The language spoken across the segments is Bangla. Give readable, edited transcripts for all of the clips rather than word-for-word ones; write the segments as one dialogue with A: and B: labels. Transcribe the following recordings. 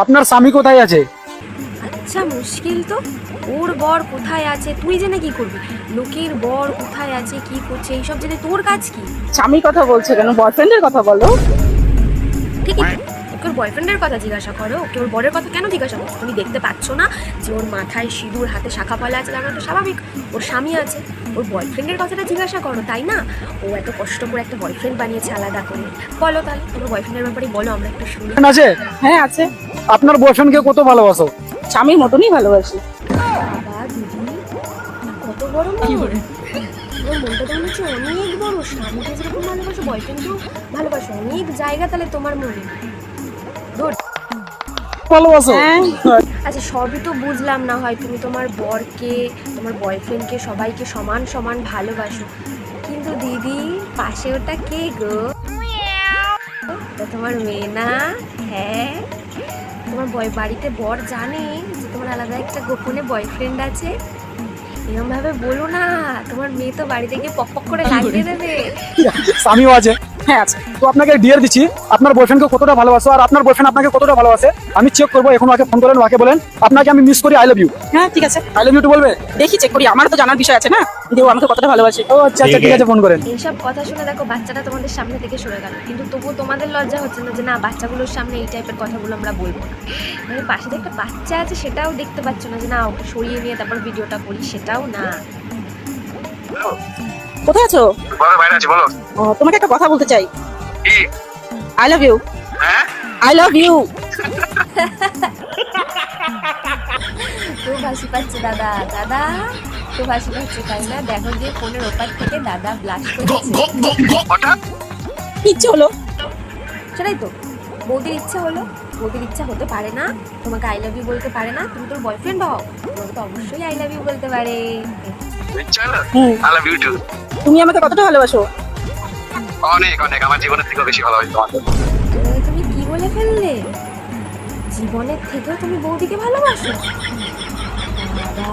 A: আপনার স্বামী কোথায় আছে?
B: আচ্ছা মুশকিল তো। ওর বর কোথায় আছে তুই জেনে কি করবি? লোকের বর কোথায় আছে কি করছে এইসব জেনে তোর কাজ কি?
C: স্বামীর কথা বলছো কেন, বয়ফ্রেন্ডের কথা বলো।
B: ঠিকই তো। ওকে ওর বয়ফ্রেন্ডের কথা জিজ্ঞাসা করো, ওকে ওর বরের কথা কেন জিজ্ঞাসা করছো? তুমি দেখতে পাচ্ছ না যে ওর মাথায় সিঁদুর, হাতে শাখা পলা আছে? তার মানে তো স্বাভাবিক ওর স্বামী আছে। ওর বয়ফ্রেন্ডের কথাটা জিজ্ঞাসা করো, তাই না? ও এত কষ্ট করে একটা বয়ফ্রেন্ড বানিয়েছে আলাদা করে। বলো তাহলে তোমার বয়ফ্রেন্ডের ব্যাপারে বলো, আমরা একটু শুনি।
A: আছে?
C: হ্যাঁ আছে।
A: আপনার বয়ফ্রেন্ডকে কত ভালোবাসো?
C: স্বামীর মতনই ভালোবাসি।
B: বাবা দিদি কত বড় মন! ওর মনটা তো মনে হচ্ছে অনেক বড়। স্বামীকে যেরকম ভালোবাসো বয়ফ্রেন্ডকেও ভালোবাসো, অনেক জায়গা তাহলে তোমার মনে। ধুর।
A: ভালোবাসো?
C: হ্যাঁ।
B: আচ্ছা সবই তো বুঝলাম, না হয় তুমি তোমার বরকে, তোমার বয়ফ্রেন্ডকে সবাইকে সমান সমান ভালোবাসো, কিন্তু দিদি পাশে ওটা কে গো? ওটা তোমার মেয়ে না? হ্যাঁ, তোমার বাড়িতে বর জানে যে তোমার আলাদা একটা গোপনে বয়ফ্রেন্ড আছে? এরকম ভাবে বলো না, তোমার মেয়ে তো বাড়ি থেকে পক পক করে লাগিয়ে দেবে।
A: স্বামীও আছে?
C: হ্যাঁ আছে।
A: তো আপনাকে ডিয়ার দিচ্ছি, আপনার বয়ফ্রেন্ডকে কতটা ভালোবাসো আর আপনার বয়ফ্রেন্ড আপনাকে কতটা ভালোবাসে আমি চেক করবো। এখন ওকে ফোন করেন, ওকে বলেন আপনাকে আমি মিস করি, আই লাভ ইউ।
C: হ্যাঁ ঠিক আছে,
A: আই লাভ ইউ টু বলবে?
C: দেখি চেক করি, আমার তো জানার বিষয় আছে না যে ও আমাকে কতটা ভালোবাসে।
A: ও আচ্ছা আচ্ছা, ঠিক আছে, ফোন করেন।
B: এইসব কথা শুনে দেখো বাচ্চাটা তোমাদের সামনে থেকে সরে গেল, কিন্তু তবুও তোমাদের লজ্জা হচ্ছে না যে না বাচ্চাগুলোর সামনে এই টাইপের কথাগুলো আমরা বলবো না? মানে পাশে যে একটা বাচ্চা আছে সেটাও দেখতে পাচ্ছ না যে না ওকে সরিয়ে নিয়ে তারপর ভিডিওটা করি? সেটাও না।
C: কোথায় আছো?
D: বলো, বাইরে আছি, বলো।
C: ও, তোমাকে একটা কথা বলতে চাই।
D: কি?
C: I love you.
D: হ্যাঁ?
C: I love you.
B: খুব হাসি পাচ্ছে দাদা, দাদা খুব হাসি পাচ্ছে তাই না? দেখো যে ফোনের ওপার থেকে দাদা ব্লাশ করেছে।
D: হঠাৎ?
C: ইচ্ছে হলো।
B: সেটাই তো, বৌদির ইচ্ছা হলো। বৌদির ইচ্ছা হতে পারে না তোমাকে আই লাভ ইউ বলতে পারে না? তুমি তোর বয়ফ্রেন্ড হও, তোমাকে তো অবশ্যই আই লাভ ইউ বলতে পারে।
D: চলো,
C: হুম।
D: I love you too.
C: তুমি আমাকে কতটা ভালোবাসো?
D: অনেক অনেক, আমার জীবনের থেকেও বেশি ভালোবাসি তোমাকে।
B: তুমি কি বলে ফেললে? জীবনের থেকেও তুমি বৌদিকে ভালোবাসো? দাদা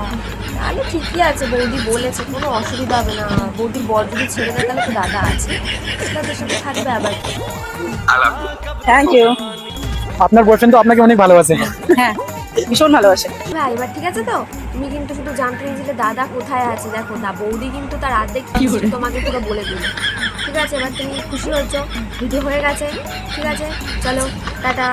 B: তাহলে ঠিকই আছে, বৌদি বলেছে, কোনো অসুবিধা হবে না। বৌদির বর যদি ছেড়ে দেয় তাহলে তো দাদা আছে, তাদের সাথে থাকবে আবার কি।
D: I love you.
C: Thank you.
A: আপনার বয়ফ্রেন্ড তো আপনাকে অনেক ভালোবাসে।
C: হ্যাঁ ভীষণ ভালোবাসে।
B: ভাই এবার ঠিক আছে তো? তুমি কিন্তু শুধু জানতে চেয়েছিলে দাদা কোথায় আছে, দেখো বৌদি কিন্তু তার অর্ধেক তোমাকে পুরো বলে দিল। ঠিক আছে, এবার তুমি খুশি হচ্ছ, ভিডিও হয়ে গেছে? ঠিক আছে, চলো টাটা।